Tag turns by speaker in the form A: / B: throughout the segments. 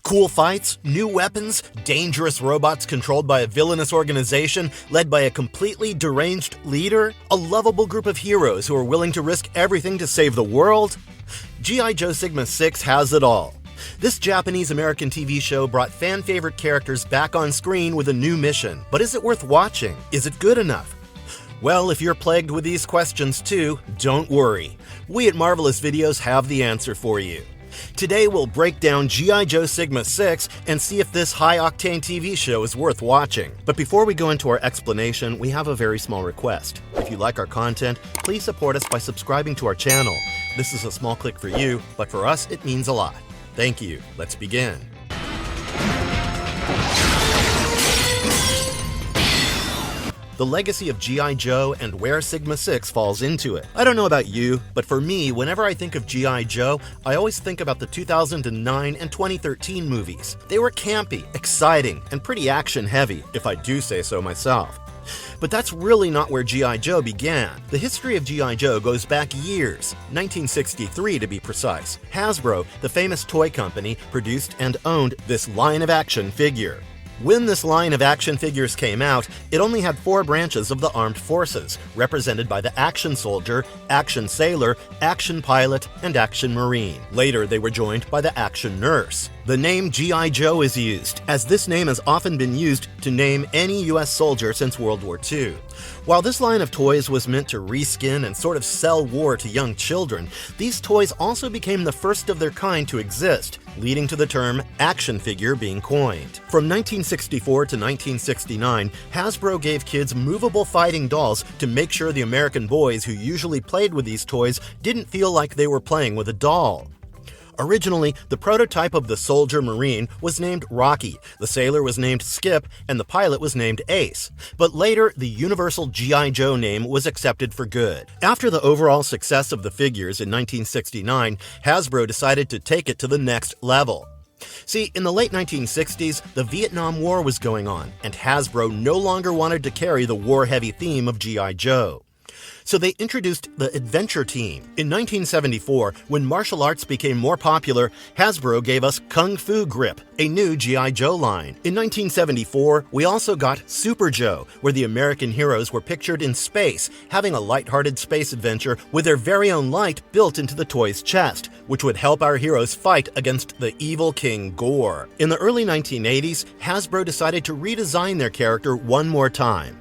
A: Cool fights, new weapons, dangerous robots controlled by a villainous organization led by a completely deranged leader, a lovable group of heroes who are willing to risk everything to save the world? G.I. Joe Sigma 6 has it all. This Japanese-American TV show brought fan-favorite characters back on screen with a new mission. But is it worth watching? Is it good enough? Well, if you're plagued with these questions too, don't worry. We at Marvellous Videos have the answer for you. Today we'll break down G.I. Joe Sigma 6 and see if this high-octane TV show is worth watching. But before we go into our explanation, we have a very small request. If you like our content, please support us by subscribing to our channel. This is a small click for you, but for us it means a lot. Thank you. Let's begin. The legacy of G.I. Joe and where Sigma 6 falls into it. I don't know about you, but for me, whenever I think of G.I. Joe, I always think about the 2009 and 2013 movies. They were campy, exciting, and pretty action-heavy, if I do say so myself. But that's really not where G.I. Joe began. The history of G.I. Joe goes back years, 1963 to be precise. Hasbro, the famous toy company, produced and owned this line of action figure. When this line of action figures came out, it only had 4 branches of the armed forces, represented by the Action Soldier, Action Sailor, Action Pilot, and Action Marine. Later, they were joined by the Action Nurse. The name G.I. Joe is used, as this name has often been used to name any U.S. soldier since World War II. While this line of toys was meant to reskin and sort of sell war to young children, these toys also became the first of their kind to exist, leading to the term action figure being coined. From 1964 to 1969, Hasbro gave kids movable fighting dolls to make sure the American boys who usually played with these toys didn't feel like they were playing with a doll. Originally, the prototype of the Soldier Marine was named Rocky, the Sailor was named Skip, and the Pilot was named Ace. But later, the universal G.I. Joe name was accepted for good. After the overall success of the figures in 1969, Hasbro decided to take it to the next level. See, in the late 1960s, the Vietnam War was going on, and Hasbro no longer wanted to carry the war-heavy theme of G.I. Joe. So they introduced the Adventure Team. In 1974, when martial arts became more popular, Hasbro gave us Kung Fu Grip, a new G.I. Joe line. In 1974, we also got Super Joe, where the American heroes were pictured in space, having a lighthearted space adventure with their very own light built into the toy's chest, which would help our heroes fight against the evil King Gore. In the early 1980s, Hasbro decided to redesign their character one more time.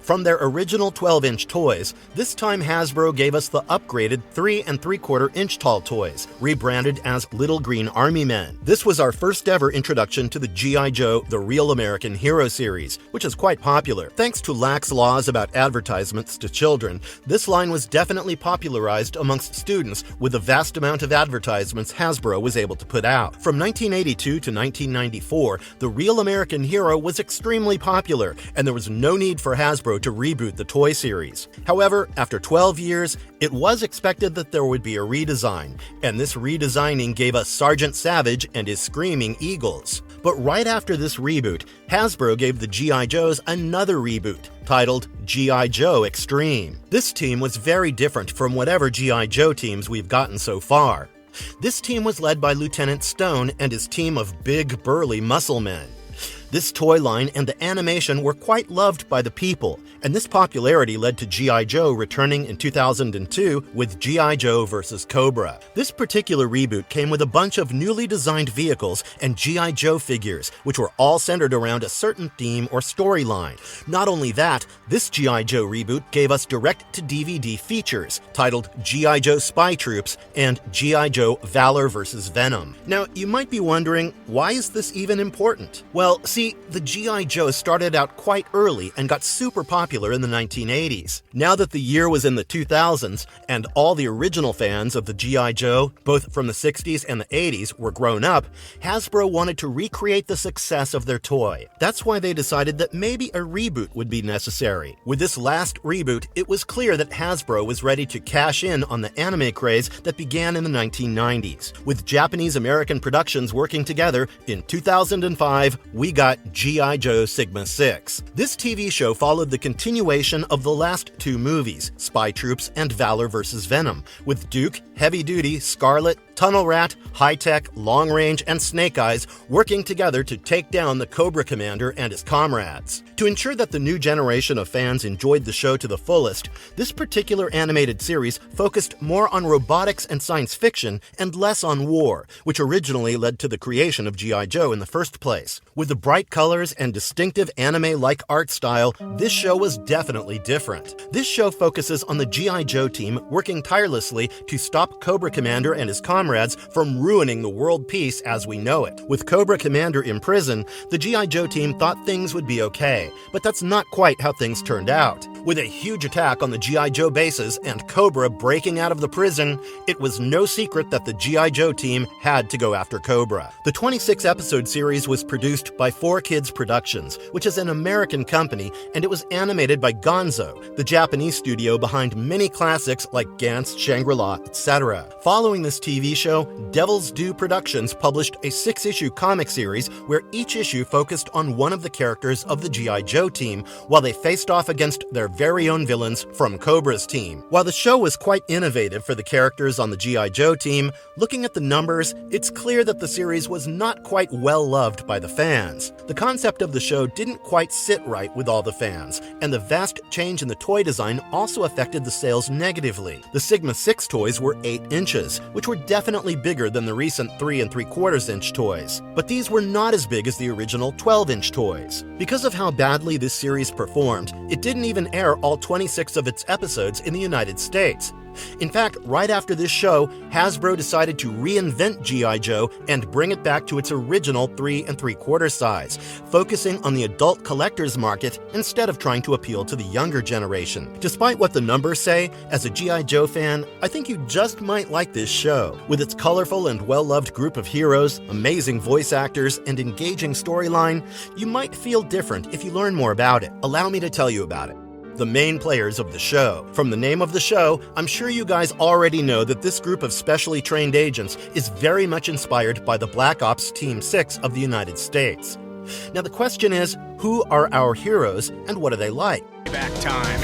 A: From their original 12-inch toys, this time Hasbro gave us the upgraded 3 3/4-inch tall toys, rebranded as Little Green Army Men. This was our first ever introduction to the G.I. Joe The Real American Hero series, which is quite popular. Thanks to lax laws about advertisements to children, this line was definitely popularized amongst students with the vast amount of advertisements Hasbro was able to put out. From 1982 to 1994, The Real American Hero was extremely popular, and there was no need for Hasbro to reboot the toy series. However, after 12 years, it was expected that there would be a redesign, and this redesigning gave us Sergeant Savage and his Screaming Eagles. But right after this reboot, Hasbro gave the G.I. Joes another reboot, titled G.I. Joe Extreme. This team was very different from whatever G.I. Joe teams we've gotten so far. This team was led by Lieutenant Stone and his team of big, burly muscle men. This toy line and the animation were quite loved by the people, and this popularity led to G.I. Joe returning in 2002 with G.I. Joe vs. Cobra. This particular reboot came with a bunch of newly designed vehicles and G.I. Joe figures, which were all centered around a certain theme or storyline. Not only that, this G.I. Joe reboot gave us direct-to-DVD features titled G.I. Joe Spy Troops and G.I. Joe Valor vs. Venom. Now, you might be wondering, why is this even important? Well, see, the G.I. Joe started out quite early and got super popular in the 1980s. Now that the year was in the 2000s and all the original fans of the G.I. Joe, both from the 60s and the 80s, were grown up, Hasbro wanted to recreate the success of their toy. That's why they decided that maybe a reboot would be necessary. With this last reboot, it was clear that Hasbro was ready to cash in on the anime craze that began in the 1990s. With Japanese-American productions working together, in 2005, we got G.I. Joe Sigma 6. This TV show followed the continuation of the last 2 movies, Spy Troops and Valor vs. Venom, with Duke, Heavy Duty, Scarlet, Tunnel Rat, High-Tech, Long Range, and Snake Eyes working together to take down the Cobra commander and his comrades. To ensure that the new generation of fans enjoyed the show to the fullest, this particular animated series focused more on robotics and science fiction and less on war, which originally led to the creation of G.I. Joe in the first place. With the bright colors and distinctive anime-like art style, this show was definitely different. This show focuses on the G.I. Joe team working tirelessly to stop Cobra Commander and his comrades from ruining the world peace as we know it. With Cobra Commander in prison, the G.I. Joe team thought things would be okay, but that's not quite how things turned out. With a huge attack on the G.I. Joe bases and Cobra breaking out of the prison, it was no secret that the G.I. Joe team had to go after Cobra. The 26-episode series was produced by 4Kids Productions, which is an American company, and it was animated by Gonzo, the Japanese studio behind many classics like Gantz, Shangri-La, etc. Following this TV show, Devil's Due Productions published a 6-issue comic series where each issue focused on one of the characters of the G.I. Joe team while they faced off against their very own villains from Cobra's team. While the show was quite innovative for the characters on the G.I. Joe team, looking at the numbers, it's clear that the series was not quite well loved by the fans. The concept of the show didn't quite sit right with all the fans, and the vast change in the toy design also affected the sales negatively. The Sigma 6 toys were 8 inches, which were definitely bigger than the recent 3 3/4 inch toys. But these were not as big as the original 12-inch toys. Because of how badly this series performed, it didn't even air all 26 of its episodes in the United States. In fact, right after this show, Hasbro decided to reinvent G.I. Joe and bring it back to its original 3 3/4 size, focusing on the adult collector's market instead of trying to appeal to the younger generation. Despite what the numbers say, as a G.I. Joe fan, I think you just might like this show. With its colorful and well-loved group of heroes, amazing voice actors, and engaging storyline, you might feel different if you learn more about it. Allow me to tell you about it. The main players of the show. From the name of the show, I'm sure you guys already know that this group of specially trained agents is very much inspired by the Black Ops Team 6 of the United States. Now the question is, who are our heroes and what are they like?
B: Back time.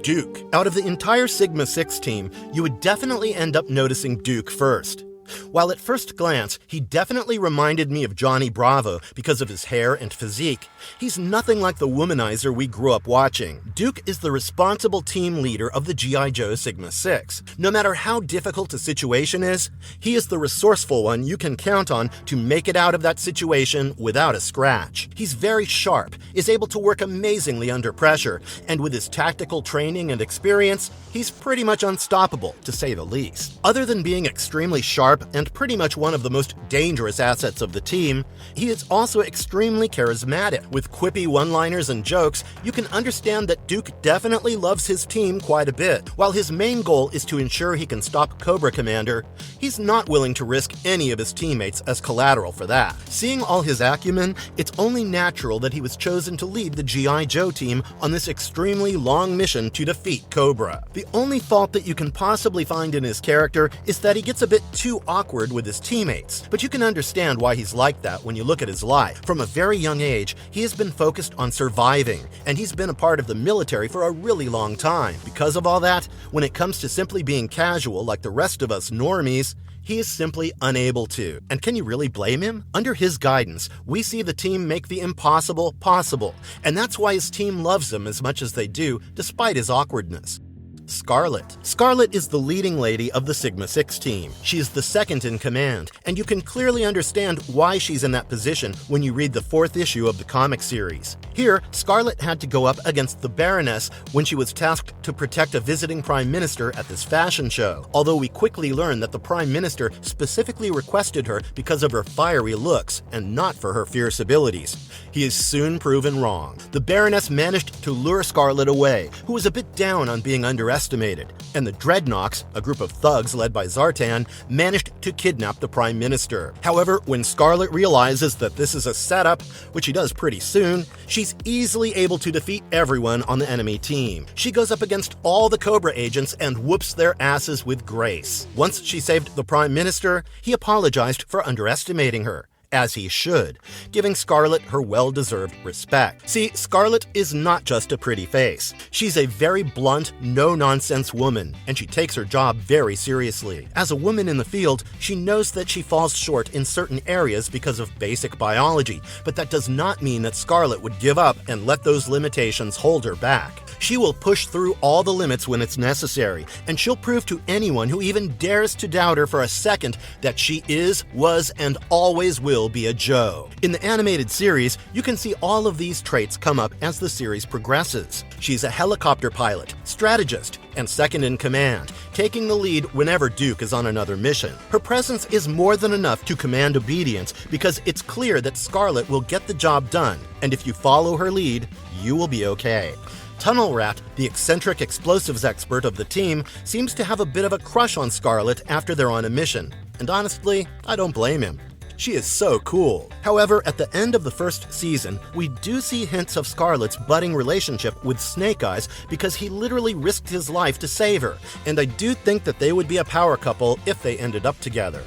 A: Duke. Out of the entire Sigma 6 team, you would definitely end up noticing Duke first. While at first glance, he definitely reminded me of Johnny Bravo because of his hair and physique, he's nothing like the womanizer we grew up watching. Duke is the responsible team leader of the G.I. Joe Sigma 6. No matter how difficult a situation is, he is the resourceful one you can count on to make it out of that situation without a scratch. He's very sharp, is able to work amazingly under pressure, and with his tactical training and experience, he's pretty much unstoppable, to say the least. Other than being extremely sharp and pretty much one of the most dangerous assets of the team, he is also extremely charismatic. With quippy one-liners and jokes, you can understand that Duke definitely loves his team quite a bit. While his main goal is to ensure he can stop Cobra Commander, he's not willing to risk any of his teammates as collateral for that. Seeing all his acumen, it's only natural that he was chosen to lead the G.I. Joe team on this extremely long mission to defeat Cobra. The only fault that you can possibly find in his character is that he gets a bit too awkward with his teammates, but you can understand why he's like that when you look at his life. From a very young age, he has been focused on surviving, and he's been a part of the military for a really long time. Because of all that, when it comes to simply being casual like the rest of us normies, he is simply unable to. And can you really blame him? Under his guidance, we see the team make the impossible possible, and that's why his team loves him as much as they do, despite his awkwardness. Scarlet. Scarlet is the leading lady of the Sigma 6 team. She is the second in command, and you can clearly understand why she's in that position when you read the 4th issue of the comic series. Here, Scarlet had to go up against the Baroness when she was tasked to protect a visiting prime minister at this fashion show, although we quickly learn that the prime minister specifically requested her because of her fiery looks and not for her fierce abilities. He is soon proven wrong. The Baroness managed to lure Scarlet away, who was a bit down on being underestimated, and the Dreadnoks, a group of thugs led by Zartan, managed to kidnap the Prime Minister. However, when Scarlet realizes that this is a setup, which she does pretty soon, she's easily able to defeat everyone on the enemy team. She goes up against all the Cobra agents and whoops their asses with grace. Once she saved the Prime Minister, he apologized for underestimating her. as he should, giving Scarlet her well-deserved respect. See, Scarlet is not just a pretty face. She's a very blunt, no-nonsense woman, and she takes her job very seriously. As a woman in the field, she knows that she falls short in certain areas because of basic biology, but that does not mean that Scarlet would give up and let those limitations hold her back. She will push through all the limits when it's necessary, and she'll prove to anyone who even dares to doubt her for a second that she is, was, and always will be a Joe. In the animated series, you can see all of these traits come up as the series progresses. She's a helicopter pilot, strategist, and second in command, taking the lead whenever Duke is on another mission. Her presence is more than enough to command obedience because it's clear that Scarlet will get the job done, and if you follow her lead, you will be okay. Tunnel Rat, the eccentric explosives expert of the team, seems to have a bit of a crush on Scarlet after they're on a mission, and honestly, I don't blame him. She is so cool. However, at the end of the first season, we do see hints of Scarlet's budding relationship with Snake Eyes because he literally risked his life to save her, and I do think that they would be a power couple if they ended up together.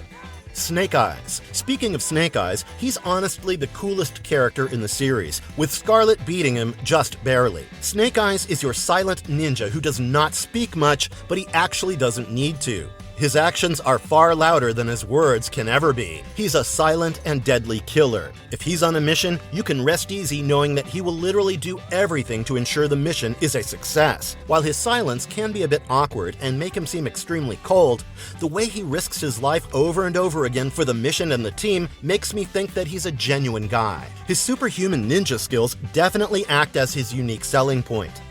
A: Snake Eyes. Speaking of Snake Eyes, he's honestly the coolest character in the series, with Scarlet beating him just barely. Snake Eyes is your silent ninja who does not speak much, but he actually doesn't need to. His actions are far louder than his words can ever be. He's a silent and deadly killer. If he's on a mission, you can rest easy knowing that he will literally do everything to ensure the mission is a success. While his silence can be a bit awkward and make him seem extremely cold, the way he risks his life over and over again for the mission and the team makes me think that he's a genuine guy. His superhuman ninja skills definitely act as his unique selling point.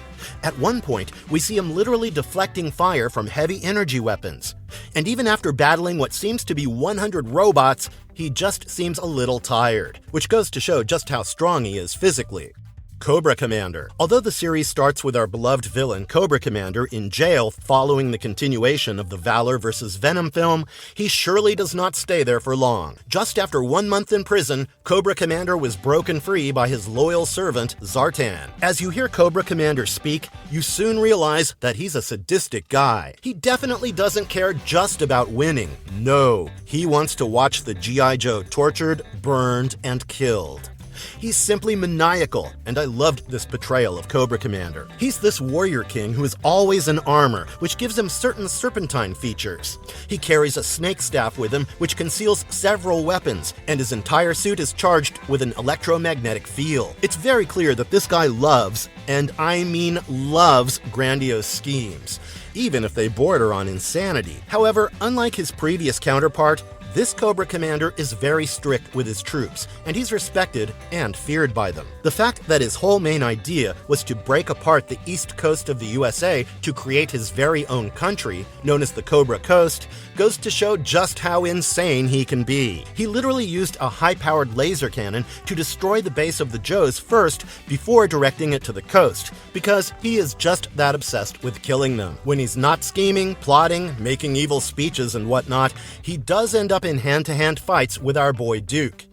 A: At one point, we see him literally deflecting fire from heavy energy weapons. And even after battling what seems to be 100 robots, he just seems a little tired, which goes to show just how strong he is physically. Cobra Commander. Although the series starts with our beloved villain Cobra Commander in jail following the continuation of the Valor vs. Venom film, he surely does not stay there for long. Just after 1 month in prison, Cobra Commander was broken free by his loyal servant Zartan. As you hear Cobra Commander speak, you soon realize that he's a sadistic guy. He definitely doesn't care just about winning. No, he wants to watch the G.I. Joe tortured, burned, and killed. He's simply maniacal, and I loved this portrayal of Cobra Commander. He's this warrior king who is always in armor, which gives him certain serpentine features. He carries a snake staff with him, which conceals several weapons, and his entire suit is charged with an electromagnetic field. It's very clear that this guy loves, and I mean loves, grandiose schemes, even if they border on insanity. However, unlike his previous counterpart, this Cobra Commander is very strict with his troops, and he's respected and feared by them. The fact that his whole main idea was to break apart the east coast of the USA to create his very own country, known as the Cobra Coast, goes to show just how insane he can be. He literally used a high-powered laser cannon to destroy the base of the Joes first before directing it to the coast, because he is just that obsessed with killing them. When he's not scheming, plotting, making evil speeches and whatnot, he does end up in hand-to-hand fights with our boy Duke.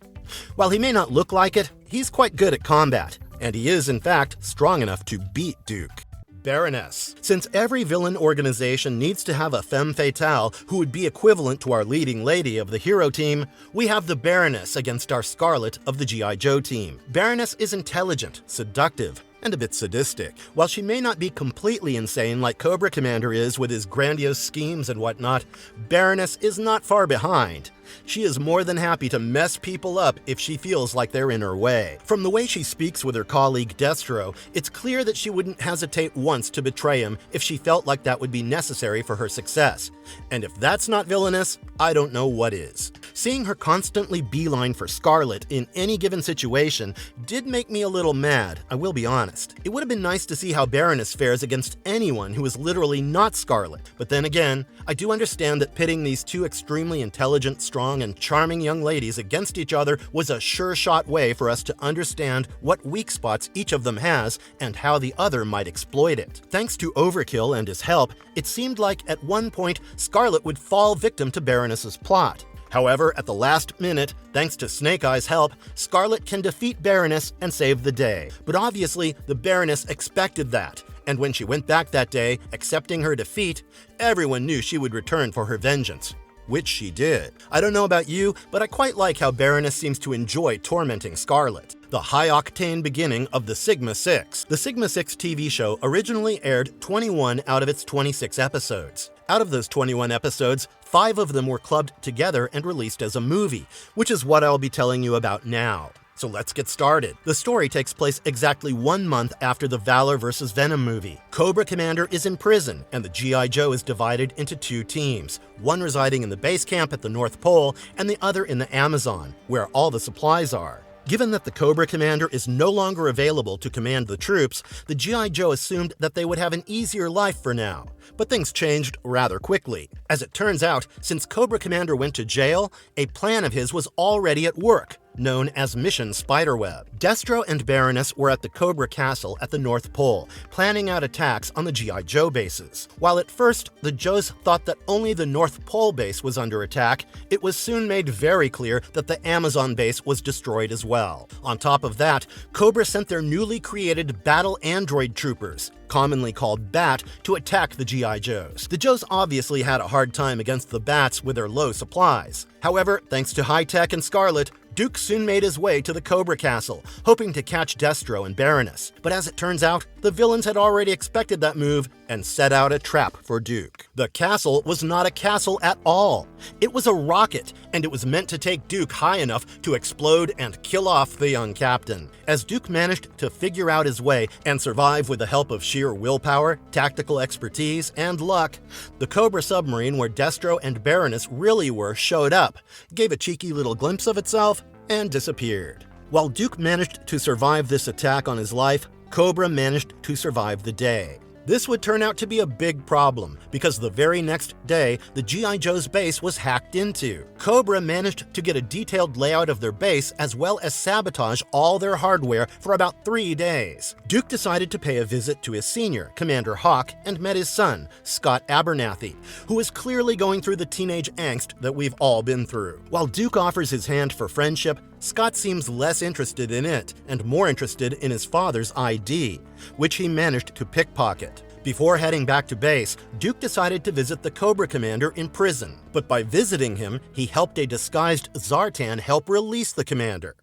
A: While he may not look like it, he's quite good at combat, and he is, in fact, strong enough to beat Duke. Baroness. Since every villain organization needs to have a femme fatale who would be equivalent to our leading lady of the hero team, we have the Baroness against our Scarlet of the G.I. Joe team. Baroness is intelligent, seductive, and a bit sadistic. While she may not be completely insane like Cobra Commander is with his grandiose schemes and whatnot, Baroness is not far behind. She is more than happy to mess people up if she feels like they're in her way. From the way she speaks with her colleague Destro, it's clear that she wouldn't hesitate once to betray him if she felt like that would be necessary for her success. And if that's not villainous, I don't know what is. Seeing her constantly beeline for Scarlet in any given situation did make me a little mad, I will be honest. It would have been nice to see how Baroness fares against anyone who is literally not Scarlet, but then again, I do understand that pitting these two extremely intelligent, strong, and charming young ladies against each other was a sure-shot way for us to understand what weak spots each of them has and how the other might exploit it. Thanks to Overkill and his help, it seemed like at one point Scarlet would fall victim to Baroness's plot. However, at the last minute, thanks to Snake Eye's help, Scarlet can defeat Baroness and save the day. But obviously, the Baroness expected that, and when she went back that day, accepting her defeat, everyone knew she would return for her vengeance. which she did. I don't know about you, but I quite like how Baroness seems to enjoy tormenting Scarlet. The high-octane beginning of the Sigma 6. The Sigma 6 TV show originally aired 21 out of its 26 episodes. Out of those 21 episodes, 5 of them were clubbed together and released as a movie, which is what I'll be telling you about now. So let's get started. The story takes place exactly 1 month after the Valor vs. Venom movie. Cobra Commander is in prison, and the G.I. Joe is divided into 2 teams, one residing in the base camp at the North Pole and the other in the Amazon, where all the supplies are. Given that the Cobra Commander is no longer available to command the troops, the G.I. Joe assumed that they would have an easier life for now. But things changed rather quickly. As it turns out, since Cobra Commander went to jail, a plan of his was already at work, known as Mission Spiderweb. Destro and Baroness were at the Cobra Castle at the North Pole, planning out attacks on the G.I. Joe bases. While at first, the Joes thought that only the North Pole base was under attack, it was soon made very clear that the Amazon base was destroyed as well. On top of that, Cobra sent their newly created Battle Android Troopers, commonly called BAT, to attack the G.I. Joes. The Joes obviously had a hard time against the BATs with their low supplies. However, thanks to High-Tech and Scarlet, Duke soon made his way to the Cobra Castle, hoping to catch Destro and Baroness. But as it turns out, the villains had already expected that move and set out a trap for Duke. The castle was not a castle at all. It was a rocket, and it was meant to take Duke high enough to explode and kill off the young captain. As Duke managed to figure out his way and survive with the help of sheer willpower, tactical expertise, and luck, the Cobra submarine where Destro and Baroness really were showed up, gave a cheeky little glimpse of itself, and disappeared. While Duke managed to survive this attack on his life, Cobra managed to survive the day. This would turn out to be a big problem, because the very next day, the G.I. Joe's base was hacked into. Cobra managed to get a detailed layout of their base as well as sabotage all their hardware for about 3 days. Duke decided to pay a visit to his senior, Commander Hawk, and met his son, Scott Abernathy, who is clearly going through the teenage angst that we've all been through. While Duke offers his hand for friendship, Scott seems less interested in it and more interested in his father's ID, which he managed to pickpocket. Before heading back to base, Duke decided to visit the Cobra Commander in prison. But by visiting him, he helped a disguised Zartan help release the commander.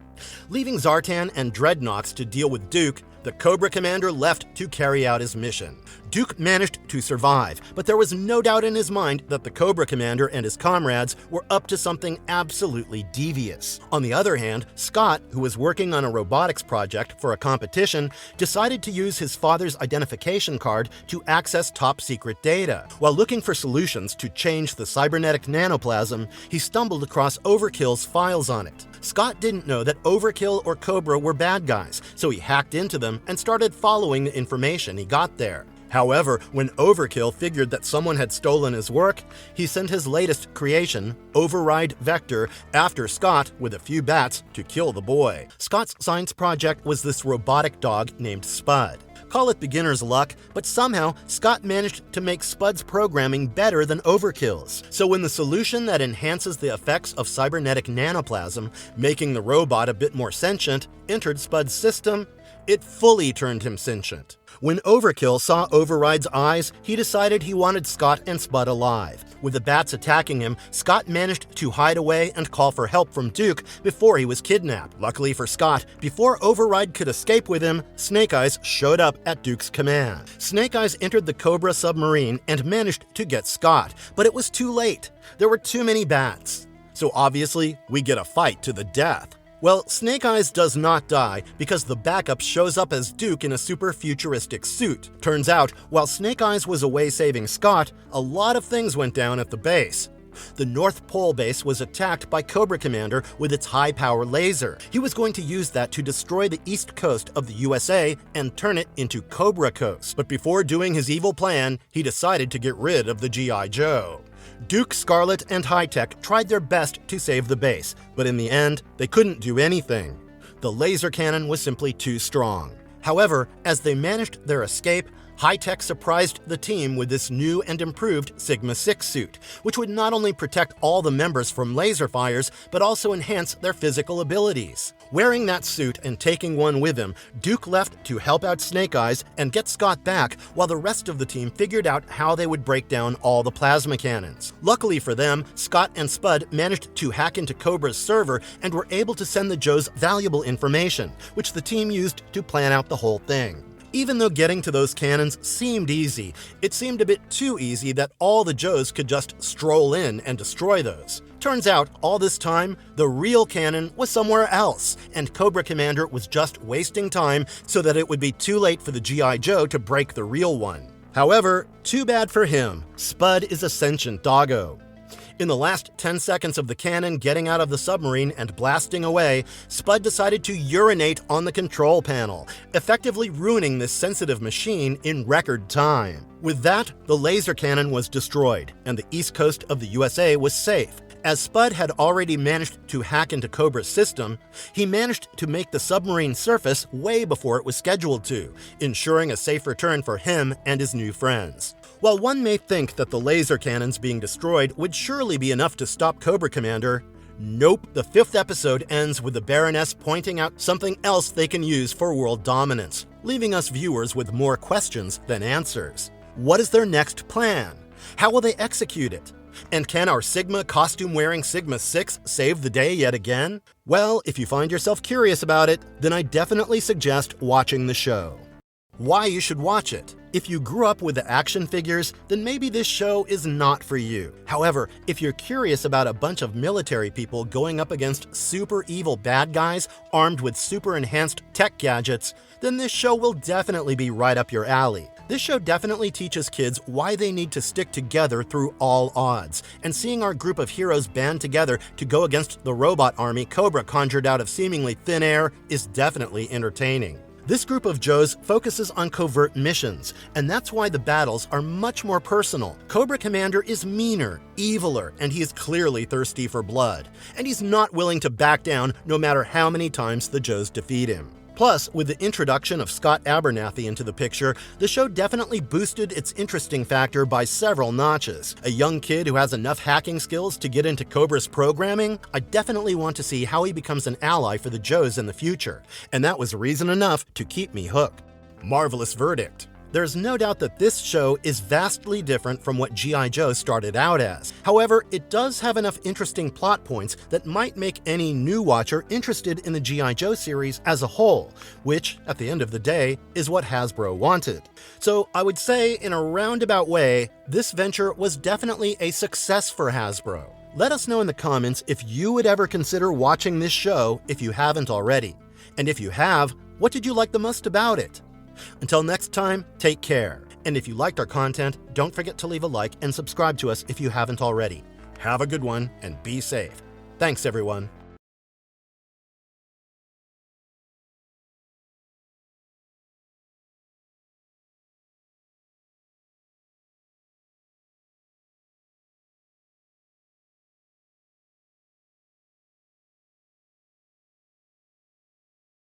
A: Leaving Zartan and Dreadnoks to deal with Duke, the Cobra Commander left to carry out his mission. Duke managed to survive, but there was no doubt in his mind that the Cobra Commander and his comrades were up to something absolutely devious. On the other hand, Scott, who was working on a robotics project for a competition, decided to use his father's identification card to access top-secret data. While looking for solutions to change the cybernetic nanoplasm, he stumbled across Overkill's files on it. Scott didn't know that Overkill or Cobra were bad guys, so he hacked into them and started following the information he got there. However, when Overkill figured that someone had stolen his work, he sent his latest creation, Override Vector, after Scott with a few bats to kill the boy. Scott's science project was this robotic dog named Spud. Call it beginner's luck, but somehow Scott managed to make Spud's programming better than Overkill's. So when the solution that enhances the effects of cybernetic nanoplasm, making the robot a bit more sentient, entered Spud's system, it fully turned him sentient. When Overkill saw Override's eyes, he decided he wanted Scott and Spud alive. With the bats attacking him, Scott managed to hide away and call for help from Duke before he was kidnapped. Luckily for Scott, before Override could escape with him, Snake Eyes showed up at Duke's command. Snake Eyes entered the Cobra submarine and managed to get Scott, but it was too late. There were too many bats. So obviously, we get a fight to the death. Well, Snake Eyes does not die because the backup shows up as Duke in a super futuristic suit. Turns out, while Snake Eyes was away saving Scott, a lot of things went down at the base. The North Pole base was attacked by Cobra Commander with its high-power laser. He was going to use that to destroy the east coast of the USA and turn it into Cobra Coast. But before doing his evil plan, he decided to get rid of the G.I. Joe. Duke, Scarlet, and High-Tech tried their best to save the base, but in the end, they couldn't do anything. The laser cannon was simply too strong. However, as they managed their escape, High-Tech surprised the team with this new and improved Sigma 6 suit, which would not only protect all the members from laser fires, but also enhance their physical abilities. Wearing that suit and taking one with him, Duke left to help out Snake Eyes and get Scott back, while the rest of the team figured out how they would break down all the plasma cannons. Luckily for them, Scott and Spud managed to hack into Cobra's server and were able to send the Joes valuable information, which the team used to plan out the whole thing. Even though getting to those cannons seemed easy, it seemed a bit too easy that all the Joes could just stroll in and destroy those. Turns out, all this time, the real cannon was somewhere else, and Cobra Commander was just wasting time so that it would be too late for the G.I. Joe to break the real one. However, too bad for him. Spud is a sentient doggo. In the last 10 seconds of the cannon getting out of the submarine and blasting away, Spud decided to urinate on the control panel, effectively ruining this sensitive machine in record time. With that, the laser cannon was destroyed, and the east coast of the USA was safe. As Spud had already managed to hack into Cobra's system, he managed to make the submarine surface way before it was scheduled to, ensuring a safe return for him and his new friends. While one may think that the laser cannons being destroyed would surely be enough to stop Cobra Commander, nope, the 5th episode ends with the Baroness pointing out something else they can use for world dominance, leaving us viewers with more questions than answers. What is their next plan? How will they execute it? And can our Sigma costume-wearing Sigma 6 save the day yet again? Well, if you find yourself curious about it, then I definitely suggest watching the show. Why you should watch it? If you grew up with the action figures, then maybe this show is not for you. However, if you're curious about a bunch of military people going up against super evil bad guys armed with super enhanced tech gadgets, then this show will definitely be right up your alley. This show definitely teaches kids why they need to stick together through all odds, and seeing our group of heroes band together to go against the robot army Cobra conjured out of seemingly thin air is definitely entertaining. This group of Joes focuses on covert missions, and that's why the battles are much more personal. Cobra Commander is meaner, eviler, and he is clearly thirsty for blood. And he's not willing to back down no matter how many times the Joes defeat him. Plus, with the introduction of Scott Abernathy into the picture, the show definitely boosted its interesting factor by several notches. A young kid who has enough hacking skills to get into Cobra's programming? I definitely want to see how he becomes an ally for the Joes in the future, and that was reason enough to keep me hooked. Marvelous verdict. There's no doubt that this show is vastly different from what G.I. Joe started out as. However, it does have enough interesting plot points that might make any new watcher interested in the G.I. Joe series as a whole, which, at the end of the day, is what Hasbro wanted. So I would say, in a roundabout way, this venture was definitely a success for Hasbro. Let us know in the comments if you would ever consider watching this show if you haven't already. And if you have, what did you like the most about it? Until next time, take care. And if you liked our content, don't forget to leave a like and subscribe to us if you haven't already. Have a good one and be safe. Thanks, everyone.